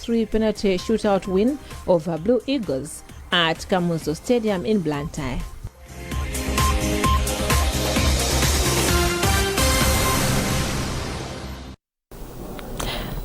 4-3 penalty shootout win over Blue Eagles at Kamuzu Stadium in Blantyre.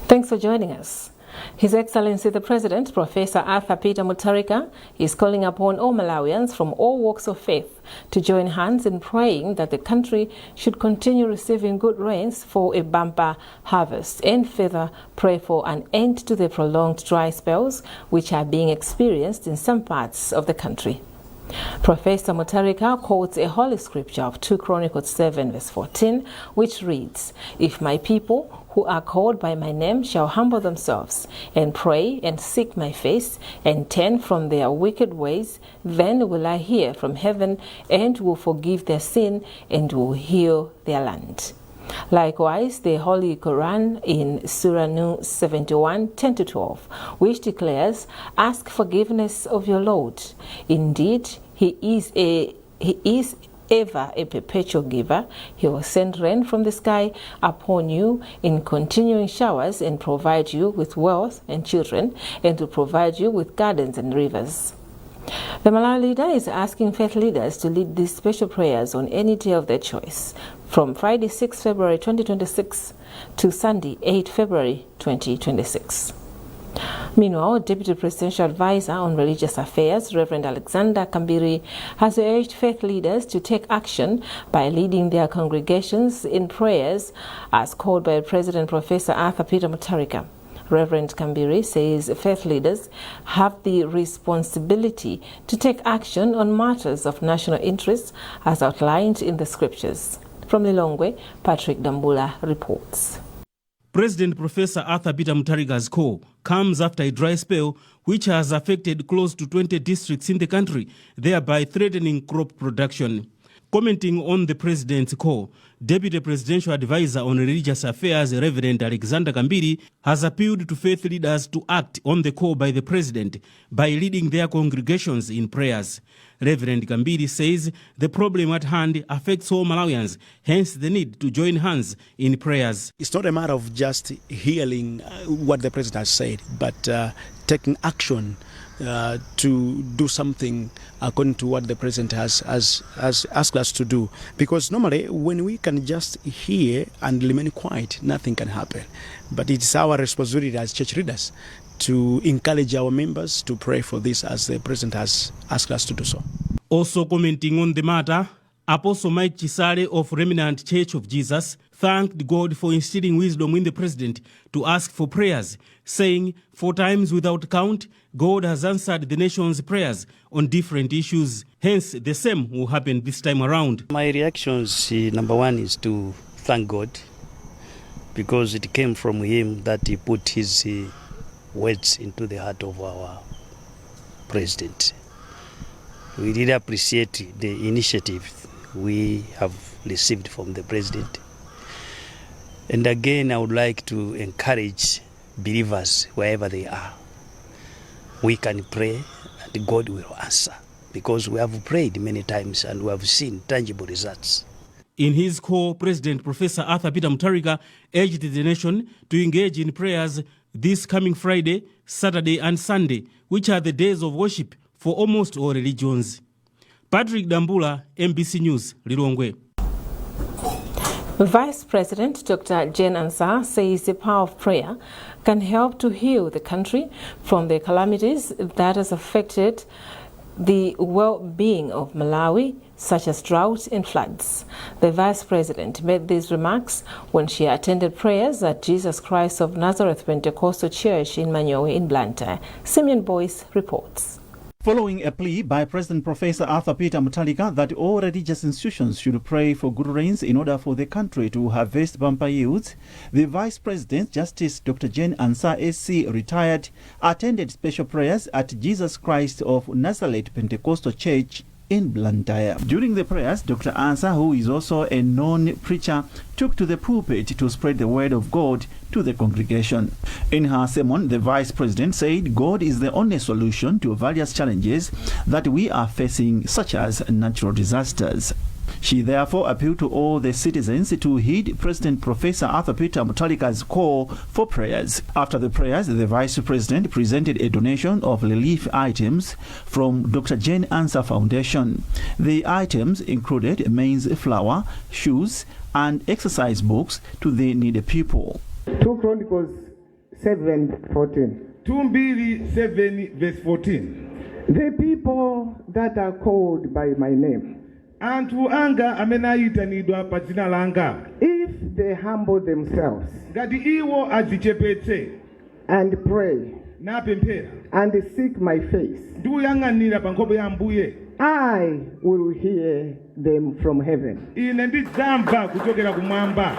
Thanks for joining us. His Excellency the President, Professor Arthur Peter Mutharika, is calling upon all Malawians from all walks of faith to join hands in praying that the country should continue receiving good rains for a bumper harvest and further pray for an end to the prolonged dry spells which are being experienced in some parts of the country. Professor Mutharika quotes a holy scripture of 2 Chronicles 7 verse 14, which reads, "If my people who are called by my name shall humble themselves and pray and seek my face and turn from their wicked ways, then will I hear from heaven and will forgive their sin and will heal their land." Likewise, the Holy Quran in Surah Nur 71, 10-12, which declares, "Ask forgiveness of your Lord. Indeed, He is ever a perpetual giver. He will send rain from the sky upon you in continuing showers and provide you with wealth and children, and to provide you with gardens and rivers." The Malawi leader is asking faith leaders to lead these special prayers on any day of their choice, from Friday 6 February 2026 to Sunday 8 February 2026. Meanwhile, Deputy Presidential Advisor on Religious Affairs, Reverend Alexander Kambiri, has urged faith leaders to take action by leading their congregations in prayers as called by President Professor Arthur Peter Mutharika. Reverend Kambiri says faith leaders have the responsibility to take action on matters of national interest as outlined in the scriptures. From Lilongwe, Patrick Dambula reports. President Professor Arthur Peter Mutharika's call comes after a dry spell which has affected close to 20 districts in the country, thereby threatening crop production. Commenting on the president's call, Deputy Presidential Advisor on Religious Affairs, Reverend Alexander Kambiri, has appealed to faith leaders to act on the call by the president by leading their congregations in prayers. Reverend Kambiri says the problem at hand affects all Malawians, hence the need to join hands in prayers. It's not a matter of just hearing what the president has said, but taking action to do something according to what the president has asked us to do. Because normally when we can just hear and remain quiet, nothing can happen. But it's our responsibility as church leaders to encourage our members to pray for this as the president has asked us to do so. Also commenting on the matter, Apostle Mike Chisale of Remnant Church of Jesus thanked God for instilling wisdom in the president to ask for prayers, saying, 4 times without count, God has answered the nation's prayers on different issues. Hence, the same will happen this time around. My reactions, number one, is to thank God, because it came from him that he put his words into the heart of our president. We really appreciate the initiative we have received from the president. And again, I would like to encourage believers wherever they are. We can pray and God will answer, because we have prayed many times and we have seen tangible results. In his call, President Professor Arthur Peter Mutharika urged the nation to engage in prayers this coming Friday, Saturday and Sunday, which are the days of worship for almost all religions. Patrick Dambula, MBC News, Lilongwe. Vice President Dr. Jane Ansah says the power of prayer can help to heal the country from the calamities that has affected the well-being of Malawi, such as drought and floods. The Vice President made these remarks when she attended prayers at Jesus Christ of Nazareth Pentecostal Church in Manyowe in Blantyre. Simeon Boyce reports. Following a plea by President Professor Arthur Peter Mutharika that all religious institutions should pray for good rains in order for the country to harvest bumper yields, the Vice President, Justice Dr. Jane Ansah SC, retired, attended special prayers at Jesus Christ of Nazareth Pentecostal Church in Blantyre. During the prayers, Dr. Ansah, who is also a known preacher, took to the pulpit to spread the word of God to the congregation. In her sermon, the Vice President said God is the only solution to various challenges that we are facing, such as natural disasters. She therefore appealed to all the citizens to heed President Professor Arthur Peter Mutharika's call for prayers. After the prayers, the Vice President presented a donation of relief items from Dr. Jane Ansah Foundation. The items included maize flour, shoes, and exercise books to the needy people. 2 Chronicles 7:14. 2:7 verse 14. The people that are called by my name, anthu anga amene ayitanidwa pa dzina langa, if they humble themselves, ngati iwo adzichepetse, and pray, napemphera, and seek my face, ndikuyang'anira pa nkhope ya Ambuye, I will hear them from heaven. Ine ndidzamva kuchokera kumwamba.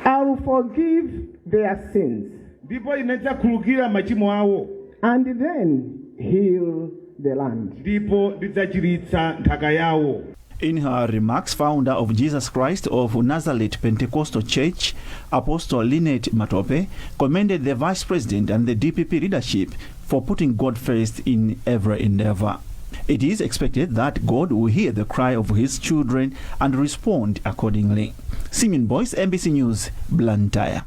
I will forgive their sins, ndipo ine ndidzakhululukira machimo awo, and then heal the land, ndipo ndidzachiritsa nthaka yawo. In her remarks, founder of Jesus Christ of Nazareth Pentecostal Church, Apostle Lynette Matope, commended the Vice President and the DPP leadership for putting God first in every endeavor. It is expected that God will hear the cry of his children and respond accordingly. Simeon Boyce, NBC News, Blantyre.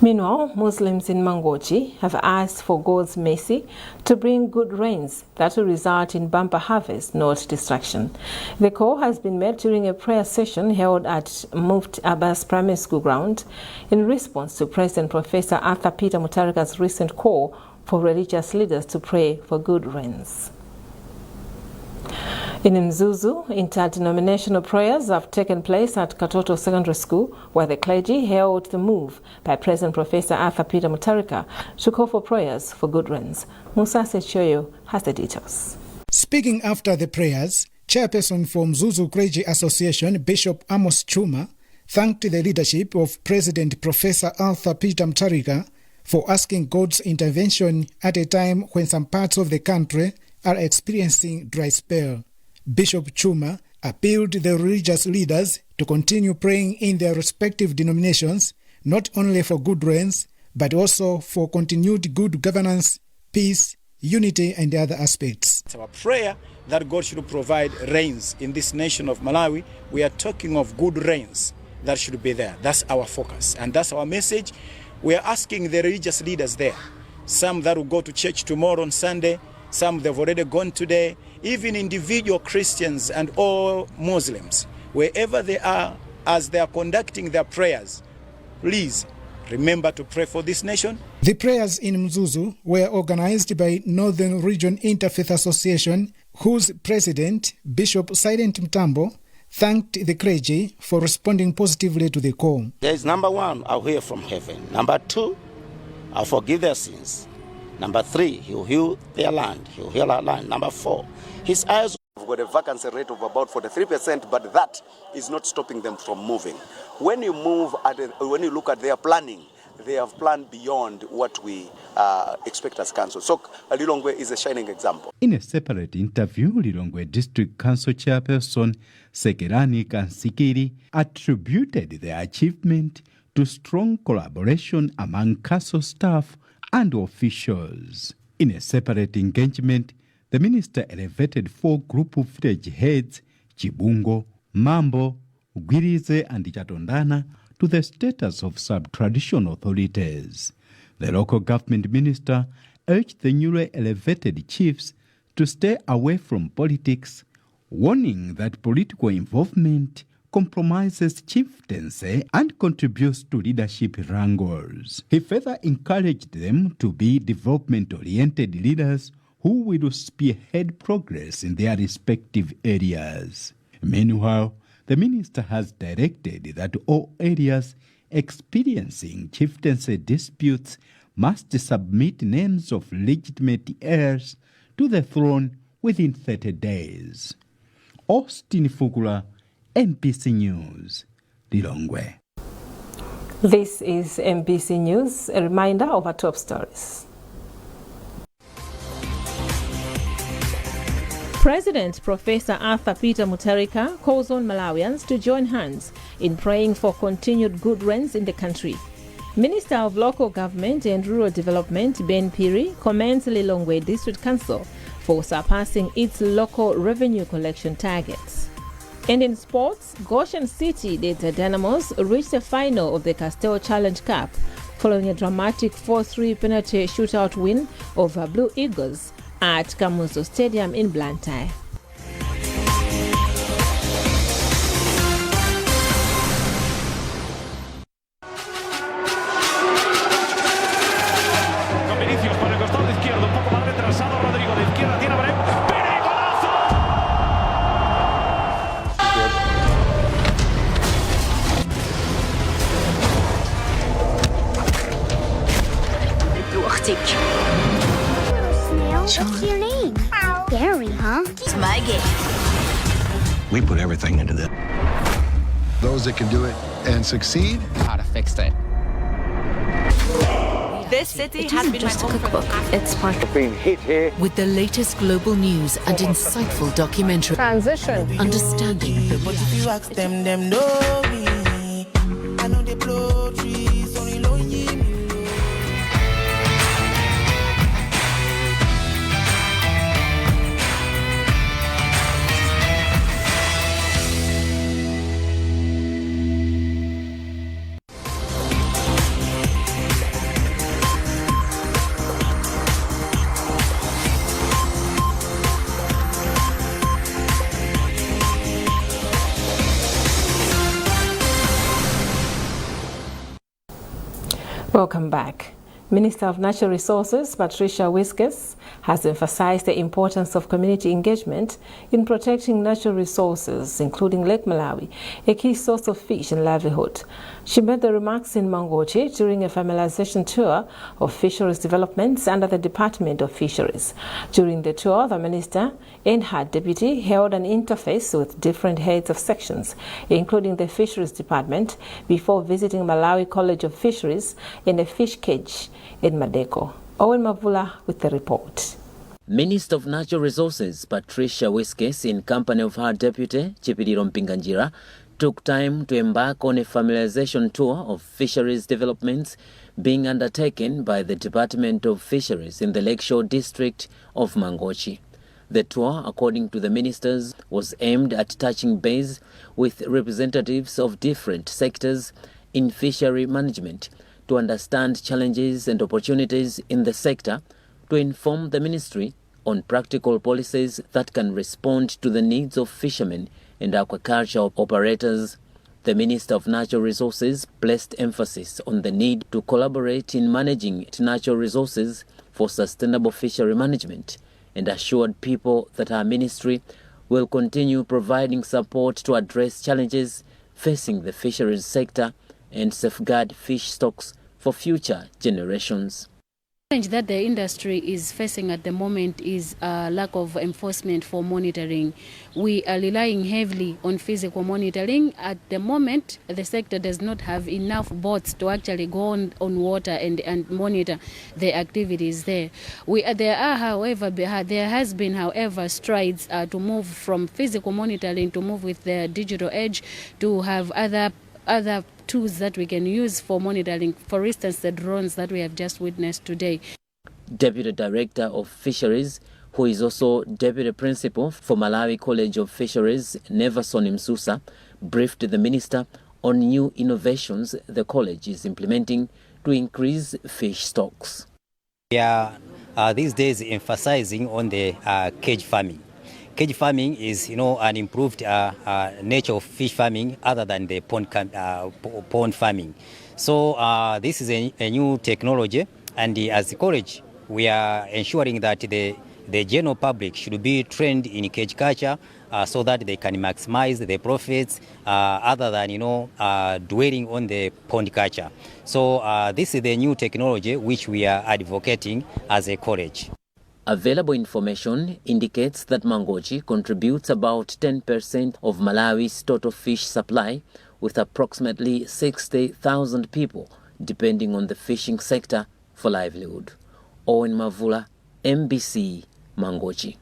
Meanwhile, Muslims in Mangochi have asked for God's mercy to bring good rains that will result in bumper harvest, not destruction. The call has been made during a prayer session held at Mufti Abbas Primary School ground in response to President Professor Arthur Peter Mutharika's recent call for religious leaders to pray for good rains. In Mzuzu, interdenominational prayers have taken place at Katoto Secondary School, where the clergy hailed the move by President Professor Arthur Peter Mutharika to call for prayers for good rains. Musa Sechoyo has the details. Speaking after the prayers, Chairperson for Mzuzu Clergy Association, Bishop Amos Chuma, thanked the leadership of President Professor Arthur Peter Mutharika for asking God's intervention at a time when some parts of the country are experiencing dry spell. Bishop Chuma appealed to the religious leaders to continue praying in their respective denominations, not only for good rains, but also for continued good governance, peace, unity, and other aspects. It's our prayer that God should provide rains in this nation of Malawi. We are talking of good rains that should be there. That's our focus, and that's our message. We are asking the religious leaders there, some that will go to church tomorrow on Sunday, some they've already gone today, even individual Christians and all Muslims, wherever they are, as they are conducting their prayers, please remember to pray for this nation. The prayers in Mzuzu were organized by Northern Region Interfaith Association, whose president, Bishop Silent Mtambo, thanked the clergy for responding positively to the call. There is number one, I'll hear from heaven. Number two, I'll forgive their sins. Number three, he'll heal their land. He'll heal our land. Number four, his eyes. We've got a vacancy rate of about 43%, but that is not stopping them from moving. When you look at their planning, they have planned beyond what we expect as council. So Lilongwe is a shining example. In a separate interview, Lilongwe District Council Chairperson Sekerani Kansikiri attributed the achievement to strong collaboration among council staff and officials. In a separate engagement, the minister elevated 4 group of village heads, Chibungo, Mambo, Gwirize and Chatondana, to the status of sub-traditional authorities. The local government minister urged the newly elevated chiefs to stay away from politics, warning that political involvement compromises chieftaincy and contributes to leadership wrangles. He further encouraged them to be development-oriented leaders who will spearhead progress in their respective areas. Meanwhile, the minister has directed that all areas experiencing chieftaincy disputes must submit names of legitimate heirs to the throne within 30 days. Austin Fugula, MBC News, Lilongwe. This is MBC News, a reminder of our top stories. President Professor Arthur Peter Mutharika calls on Malawians to join hands in praying for continued good rains in the country. Minister of Local Government and Rural Development Ben Piri commends Lilongwe District Council for surpassing its local revenue collection targets. And in sports, Goshen City Delta Dynamos reached the final of the Castell Challenge Cup following a dramatic 4-3 penalty shootout win over Blue Eagles at Kamuzu Stadium in Blantyre. What's your name? Gary, huh? It's my game. We put everything into this. Those that can do it and succeed, how to fix it. This city has been just a cookbook. It's part of being hit here. With the latest global news and insightful documentary. Transition. Understanding. But if you ask them know me. I know they blow trees, only low me. Welcome back. Minister of Natural Resources, Patricia Whiskers, has emphasized the importance of community engagement in protecting natural resources, including Lake Malawi, a key source of fish and livelihood. She made the remarks in Mangochi during a familiarization tour of fisheries developments under the Department of Fisheries. During the tour, the minister and her deputy held an interface with different heads of sections, including the Fisheries Department, before visiting Malawi College of Fisheries and a fish cage in Madeko. Owen Mavula with the report. Minister of Natural Resources Patricia Whiskers, in company of her deputy Chipidiro Mpinganjira, took time to embark on a familiarization tour of fisheries developments being undertaken by the Department of Fisheries in the Lakeshore district of Mangochi. The tour, according to the ministers, was aimed at touching base with representatives of different sectors in fishery management to understand challenges and opportunities in the sector, to inform the ministry on practical policies that can respond to the needs of fishermen and aquaculture operators. The Minister of Natural Resources placed emphasis on the need to collaborate in managing natural resources for sustainable fishery management, and assured people that her ministry will continue providing support to address challenges facing the fisheries sector and safeguard fish stocks for future generations. The challenge that the industry is facing at the moment is a lack of enforcement for monitoring. We are relying heavily on physical monitoring. At the moment, the sector does not have enough boats to actually go on water and monitor the activities there. There has been, however, strides to move from physical monitoring to move with the digital age to have other tools that we can use for monitoring, for instance, the drones that we have just witnessed today. Deputy Director of Fisheries, who is also Deputy Principal for Malawi College of Fisheries, Neverson Msusa, briefed the Minister on new innovations the college is implementing to increase fish stocks. We are these days emphasizing on the cage farming. Cage farming is, an improved nature of fish farming other than the pond farming. So this is a new technology, and as a college, we are ensuring that the general public should be trained in cage culture so that they can maximize the profits other than, dwelling on the pond culture. So this is the new technology which we are advocating as a college. Available information indicates that Mangochi contributes about 10% of Malawi's total fish supply, with approximately 60,000 people depending on the fishing sector for livelihood. Owen Mavula, MBC, Mangochi.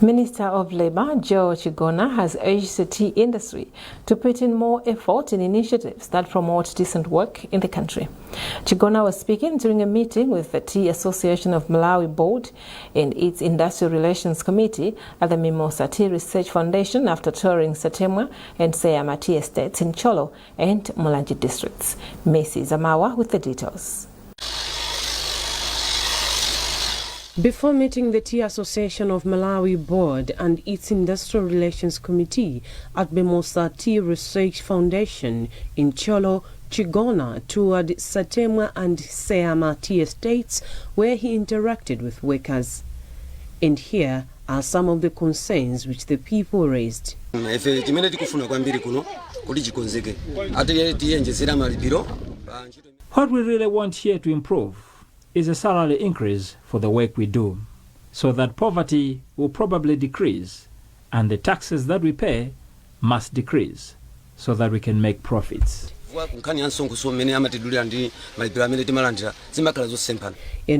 Minister of Labour, Joe Chigona, has urged the tea industry to put in more effort in initiatives that promote decent work in the country. Chigona was speaking during a meeting with the Tea Association of Malawi Board and its Industrial Relations Committee at the Mimosa Tea Research Foundation after touring Satemwa and Seyama tea estates in Cholo and Mulanje districts. Macy Zamawa with the details. Before meeting the Tea Association of Malawi Board and its Industrial Relations Committee at Mimosa Tea Research Foundation in Cholo, Chigona toured Satemwa and Seyama tea estates where he interacted with workers. And here are some of the concerns which the people raised. What we really want here to improve is a salary increase for the work we do, so that poverty will probably decrease and the taxes that we pay must decrease so that we can make profits. In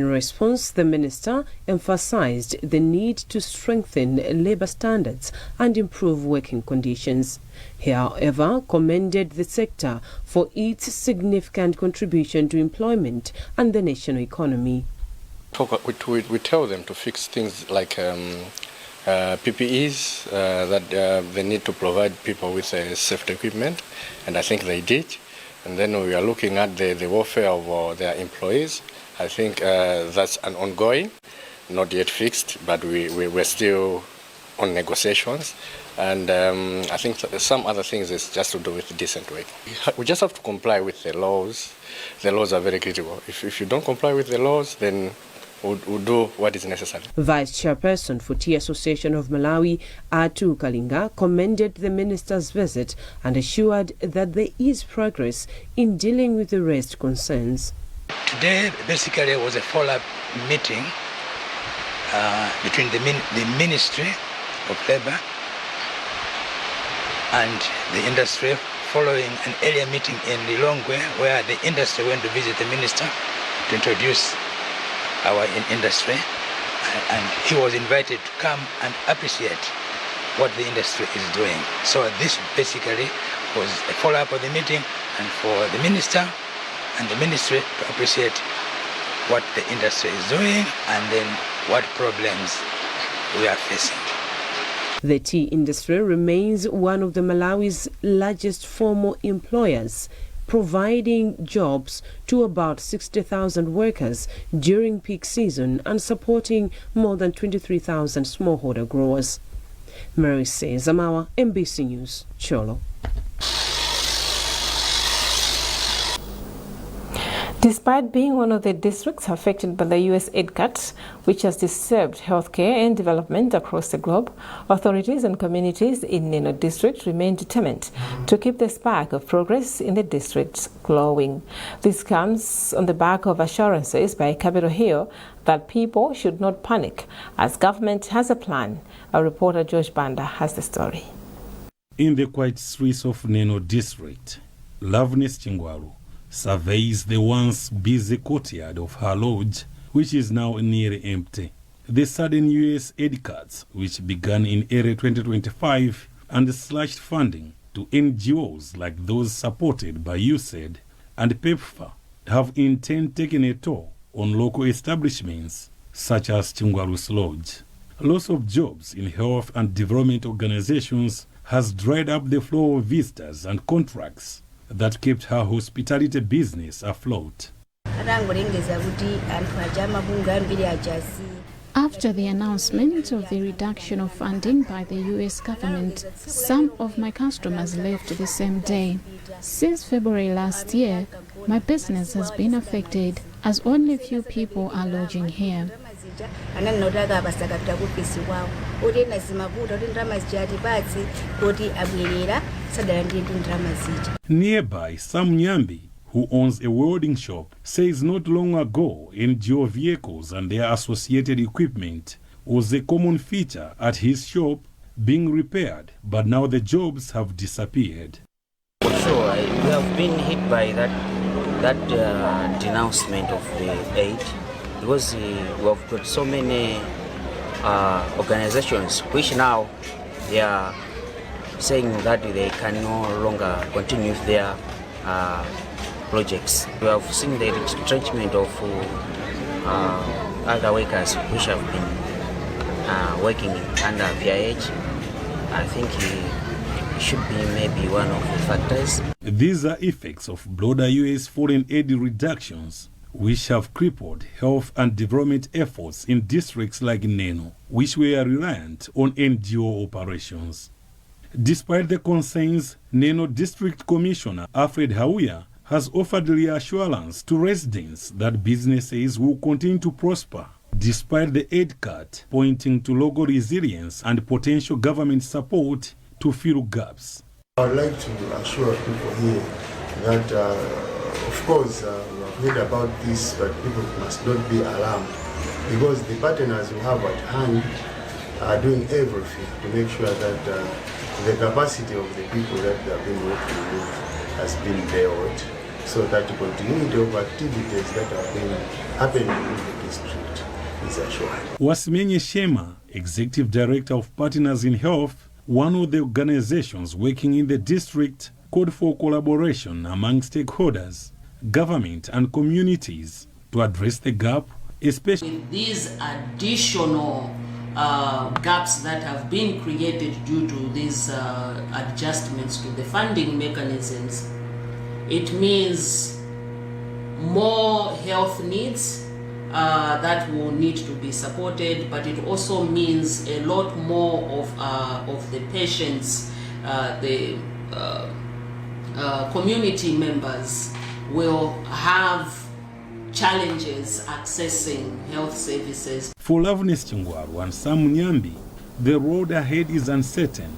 response, the minister emphasized the need to strengthen labor standards and improve working conditions. He, however, commended the sector for its significant contribution to employment and the national economy. We tell them to fix things like PPEs, that they need to provide people with safety equipment, and I think they did. And then we are looking at the welfare of their employees. I think that's an ongoing, not yet fixed, but we're still on negotiations. And I think some other things is just to do with decent work. We just have to comply with the laws. The laws are very critical. If you don't comply with the laws, then we'll do what is necessary. Vice Chairperson for Tea Association of Malawi, Atu Kalinga, commended the minister's visit and assured that there is progress in dealing with the raised concerns. Today, basically, was a follow-up meeting between the Ministry of Labour and the industry, following an earlier meeting in Lilongwe, where the industry went to visit the minister to introduce our industry, and he was invited to come and appreciate what the industry is doing. So this basically was a follow-up of the meeting, and for the minister and the ministry to appreciate what the industry is doing and then what problems we are facing. The tea industry remains one of the Malawi's largest formal employers, providing jobs to about 60,000 workers during peak season and supporting more than 23,000 smallholder growers. Mary Zamawa, MBC News, Cholo. Despite being one of the districts affected by the U.S. aid cuts, which has disturbed healthcare and development across the globe, authorities and communities in Neno district remain determined to keep the spark of progress in the district glowing. This comes on the back of assurances by Capitol Hill that people should not panic as government has a plan. Our reporter George Banda has the story. In the quiet streets of Neno district, Loveness Chingwaru surveys the once busy courtyard of her lodge, which is now nearly empty. The sudden U.S. aid cuts, which began in early 2025 and slashed funding to NGOs like those supported by USAID and PEPFAR, have in turn taken a toll on local establishments such as Chingwaru's Lodge. Loss of jobs in health and development organizations has dried up the flow of visitors and contracts that kept her hospitality business afloat. After the announcement of the reduction of funding by the U.S. government, some of my customers left the same day. Since February last year, my business has been affected as only few people are lodging here. Nearby, Sam Nyambi, who owns a welding shop, says not long ago NGO vehicles and their associated equipment was a common feature at his shop being repaired, but now the jobs have disappeared. For sure, we have been hit by that denouncement of the aid, because we have got so many organizations, which now they are saying that they can no longer continue with their projects. We have seen the retrenchment of other workers which have been working under VIH. I think it should be maybe one of the factors. These are effects of broader US foreign aid reductions, which have crippled health and development efforts in districts like Neno, which were reliant on NGO operations. Despite the concerns, Neno District Commissioner Alfred Hauya has offered reassurance to residents that businesses will continue to prosper despite the aid cut, pointing to local resilience and potential government support to fill gaps. I would like to assure people here that, of course, we have heard about this, but people must not be alarmed, because the partners we have at hand are doing everything to make sure that the capacity of the people that they have been working with has been built, so that the continuity of activities that have been happening in the district is assured. Wasimenye Shema, Executive Director of Partners in Health, one of the organizations working in the district, called for collaboration among stakeholders, government and communities to address the gap, especially with these additional gaps that have been created due to these adjustments to the funding mechanisms. It means more health needs that will need to be supported, but it also means a lot more of the patients, the community members will have challenges accessing health services. For Loveness Chingwaru and Sam Nyambi, the road ahead is uncertain,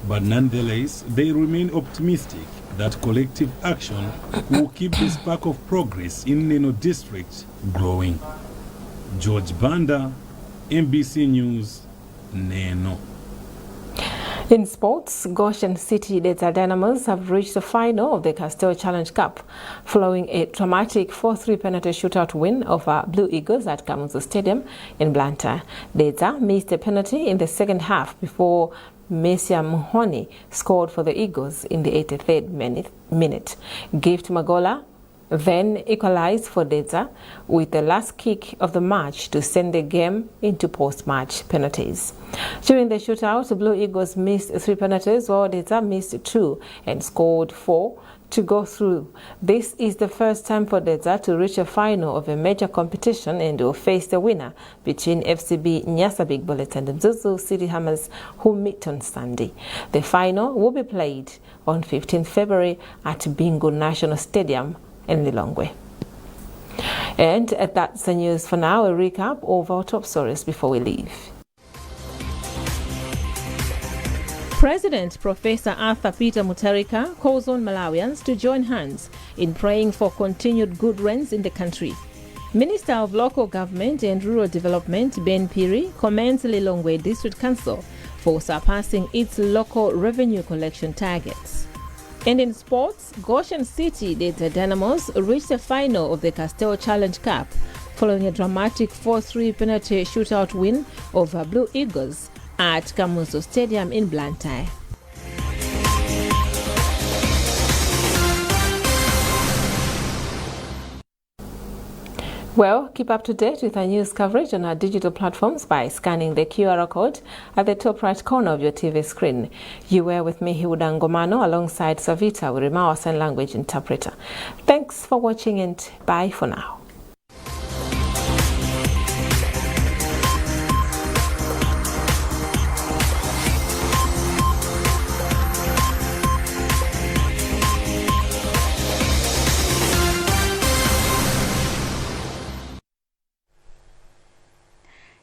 but nonetheless, they remain optimistic that collective action will keep the spark of progress in Neno District growing. George Banda, NBC News, Neno. In sports, Goshen City Delta Dynamos have reached the final of the Castel Challenge Cup following a dramatic 4-3 penalty shootout win over Blue Eagles at Kamuzu Stadium in Blantyre. Delta missed a penalty in the second half before Mesia Mhoni scored for the Eagles in the 83rd minute. Gift Magola then equalized for Delta with the last kick of the match to send the game into post-match penalties. During the shootout, the Blue Eagles missed 3 penalties while Delta missed 2 and scored 4 to go through. This is the first time for Delta to reach a final of a major competition and will face the winner between FCB Nyasa Big Bullet and Mzuzu City Hammers, who meet on Sunday. The final will be played on 15 February at Bingu National Stadium in Lilongwe. And that's the news for now. A recap of our top stories before we leave. President Professor Arthur Peter Mutharika calls on Malawians to join hands in praying for continued good rains in the country. Minister of Local Government and Rural Development Ben Piri commends Lilongwe District Council for surpassing its local revenue collection targets. And in sports, Goshen City Delta Dynamos reached the final of the Castel Challenge Cup following a dramatic 4-3 penalty shootout win over Blue Eagles at Kamuzu Stadium in Blantyre. Well, keep up to date with our news coverage on our digital platforms by scanning the QR code at the top right corner of your TV screen. You were with me, Hilda Ngomano, alongside Savita Wirima, our sign language interpreter. Thanks for watching and bye for now.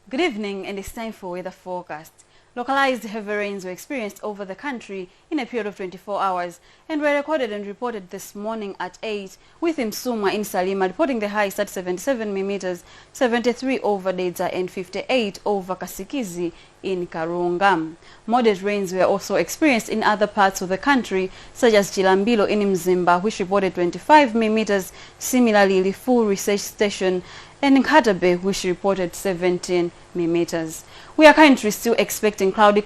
Good evening, and it's time for weather forecast. Localized heavy rains were experienced over the country in a period of 24 hours and were recorded and reported this morning at 8, with Msuma in Salima reporting the highest at 77 mm, 73 over Dedza and 58 over Kasikizi in Karunga. Moderate rains were also experienced in other parts of the country, such as Chilambilo in Mzimba, which reported 25 mm. Similarly, Lifu Research Station and Nkatabe, which reported 17 millimeters. We are currently still expecting cloudy